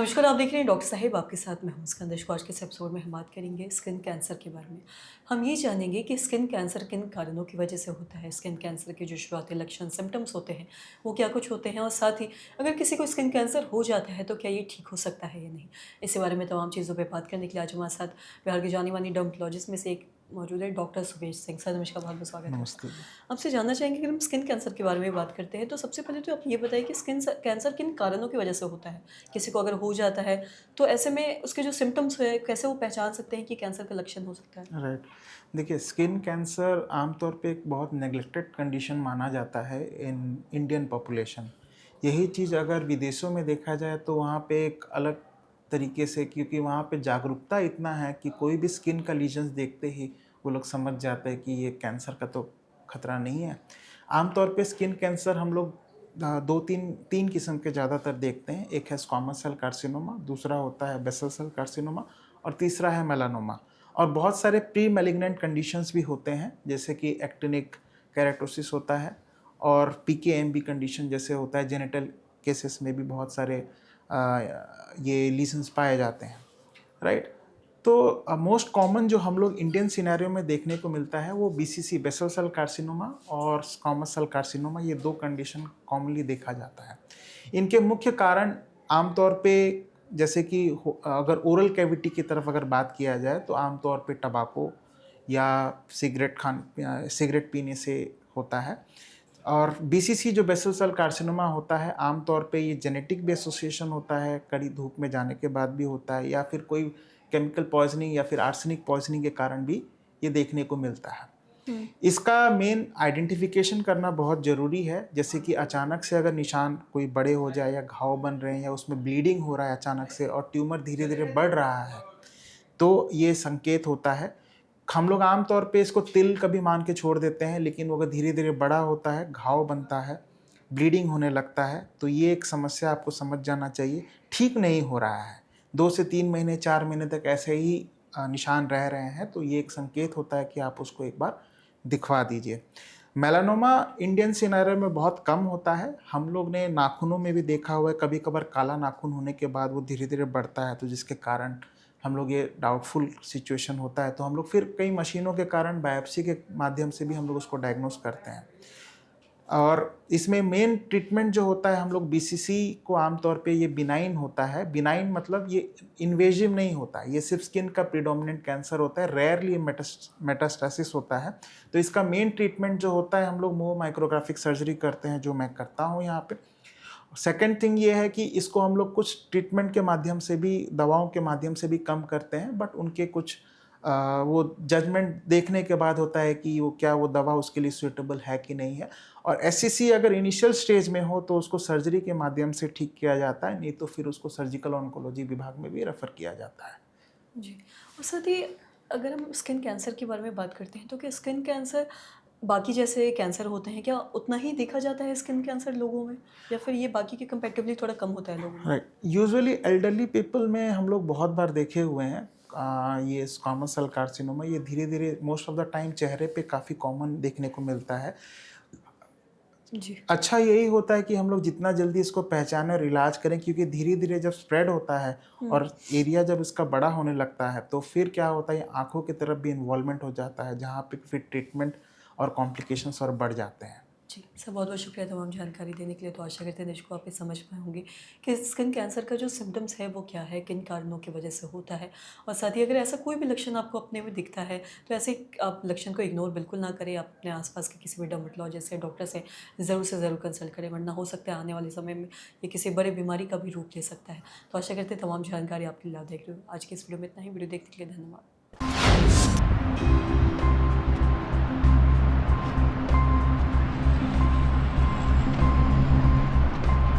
नमस्कार, आप देख रहे हैं डॉक्टर साहिब आपके साथ मैं हूं स्कंदश को। आज के इस एपिसोड में हम बात करेंगे स्किन कैंसर के बारे में। हम ये जानेंगे कि स्किन कैंसर किन कारणों की वजह से होता है, स्किन कैंसर के जो शुरुआती लक्षण सिम्टम्स होते हैं वो क्या कुछ होते हैं, और साथ ही अगर किसी को स्किन कैंसर हो जाता है तो क्या ये ठीक हो सकता है या नहीं। इसी बारे में तमाम चीज़ों पर बात करने के लिए आज हमारे साथ बिहार की जानी मानी डर्मेटोलॉजिस्ट में से एक मौजूद है डॉक्टर सुबेश सिंह। सर नमस्कार, बहुत बहुत स्वागत है। नमस्ते जी। आपसे जानना चाहेंगे कि हम स्किन कैंसर के बारे में बात करते हैं तो सबसे पहले तो आप ये बताइए कि स्किन कैंसर किन कारणों की वजह से होता है। किसी को अगर हो जाता है तो ऐसे में उसके जो सिम्टम्स है कैसे वो पहचान सकते हैं कि कैंसर का लक्षण हो सकता है। राइट। देखिए, स्किन कैंसर आमतौर पे एक बहुत नेग्लेक्टेड कंडीशन माना जाता है इन इंडियन पॉपुलेशन। यही चीज़ अगर विदेशों में देखा जाए तो वहाँ पे एक अलग तरीके से, क्योंकि वहाँ पे जागरूकता इतना है कि कोई भी स्किन का लीजन्स देखते ही वो लोग समझ जाते हैं कि ये कैंसर का तो खतरा नहीं है। आमतौर पे स्किन कैंसर हम लोग दो तीन तीन किस्म के ज़्यादातर देखते हैं। एक है स्क्वामस सेल कार्सिनोमा, दूसरा होता है बेसल सेल कार्सिनोमा और तीसरा है मेलानोमा। और बहुत सारे प्री मैलिग्नेंट कंडीशंस भी होते हैं, जैसे कि एक्टिनिक केराटोसिस होता है और पीकेएमबी कंडीशन जैसे होता है। जेनिटल केसेस में भी बहुत सारे ये लीजन्स पाए जाते हैं, राइट। तो मोस्ट कॉमन जो हम लोग इंडियन सिनेरियो में देखने को मिलता है वो बीसीसी बेसल सेल कार्सिनोमा और स्क्वामस सेल कार्सिनोमा, ये दो कंडीशन कॉमनली देखा जाता है। इनके मुख्य कारण आमतौर पे, जैसे कि अगर ओरल कैविटी की तरफ अगर बात किया जाए तो आमतौर पे टबाको या सिगरेट पीने से होता है। और बीसीसी जो बेसल सेल कार्सिनोमा होता है, आमतौर पे ये जेनेटिक भी एसोसिएशन होता है, कड़ी धूप में जाने के बाद भी होता है, या फिर कोई केमिकल पॉइजनिंग या फिर आर्सेनिक पॉइजनिंग के कारण भी ये देखने को मिलता है। इसका मेन आइडेंटिफिकेशन करना बहुत ज़रूरी है, जैसे कि अचानक से अगर निशान कोई बड़े हो जाए या घाव बन रहे हैं या उसमें ब्लीडिंग हो रहा है अचानक से और ट्यूमर धीरे धीरे बढ़ रहा है, तो ये संकेत होता है। हम लोग आम तौर पे इसको तिल कभी मान के छोड़ देते हैं, लेकिन वो अगर धीरे धीरे बड़ा होता है, घाव बनता है, ब्लीडिंग होने लगता है, तो ये एक समस्या आपको समझ जाना चाहिए, ठीक नहीं हो रहा है। 2 से 3 महीने 4 महीने तक ऐसे ही निशान रह रहे हैं, तो ये एक संकेत होता है कि आप उसको एक बार दिखवा दीजिए। मेलानोमा इंडियन सिनेरियो में बहुत कम होता है। हम लोग ने नाखूनों में भी देखा हुआ है, कभी कभार काला नाखून होने के बाद वो धीरे धीरे बढ़ता है, तो जिसके कारण हम लोग ये डाउटफुल सिचुएशन होता है, तो हम लोग फिर कई मशीनों के कारण बायोप्सी के माध्यम से भी हम लोग उसको डायग्नोस करते हैं। और इसमें मेन ट्रीटमेंट जो होता है, हम लोग बीसीसी को आमतौर पे ये बिनाइन होता है। बिनाइन मतलब ये इन्वेजिव नहीं होता है, ये सिर्फ स्किन का प्रीडोमिनेंट कैंसर होता है, रेयरली ये मेटास्टेसिस होता है। तो इसका मेन ट्रीटमेंट जो होता है, हम लोग मोर माइक्रोग्राफिक सर्जरी करते हैं, जो मैं करता हूँ यहाँ पे। सेकेंड थिंग ये है कि इसको हम लोग कुछ ट्रीटमेंट के माध्यम से भी, दवाओं के माध्यम से भी कम करते हैं, बट उनके कुछ वो जजमेंट देखने के बाद होता है कि वो क्या वो दवा उसके लिए सूटेबल है कि नहीं है। और एससीसी अगर इनिशियल स्टेज में हो तो उसको सर्जरी के माध्यम से ठीक किया जाता है, नहीं तो फिर उसको सर्जिकल ऑन्कोलॉजी विभाग में भी रेफर किया जाता है। जी, और साथ ही अगर हम स्किन कैंसर के बारे में बात करते हैं तो क्या स्किन कैंसर बाकी जैसे कैंसर होते हैं क्या उतना ही देखा जाता है स्किन कैंसर लोगों में, या फिर ये बाकी के कंपैरेटिवली थोड़ा कम होता है लोगों में। राइट। यूजुअली एल्डरली पीपल में हम लोग बहुत बार देखे हुए हैं ये स्क्वामस सेल कार्सिनोमा, ये धीरे धीरे मोस्ट ऑफ द टाइम चेहरे पे काफ़ी कॉमन देखने को मिलता है। जी। अच्छा यही होता है कि हम लोग जितना जल्दी इसको पहचानें और इलाज करें, क्योंकि धीरे धीरे जब स्प्रेड होता है और एरिया जब इसका बड़ा होने लगता है, तो फिर क्या होता है, आंखों की तरफ भी इन्वॉल्वमेंट हो जाता है, जहाँ पे फिर ट्रीटमेंट और कॉम्प्लिकेशंस और बढ़ जाते हैं। जी, सर बहुत बहुत शुक्रिया तमाम जानकारी देने के लिए। तो आशा करते हैं देश को आप ये समझ पाए होंगे कि स्किन कैंसर का जो सिम्टम्स है वो क्या है, किन कारणों की वजह से होता है, और साथ ही अगर ऐसा कोई भी लक्षण आपको अपने में दिखता है तो ऐसे आप लक्षण को इग्नोर बिल्कुल ना करें। आप अपने आसपास के किसी भी डर्मेटोलॉजिस्ट या डॉक्टर से ज़रूर कंसल्ट करें, वरना हो सकता है आने वाले समय में ये किसी बड़े बीमारी का भी रूप ले सकता है। तो आशा करते हैं तमाम जानकारी आपके लिए लाभदायक रही। आज की इस वीडियो में इतना ही। वीडियो देखने के लिए धन्यवाद।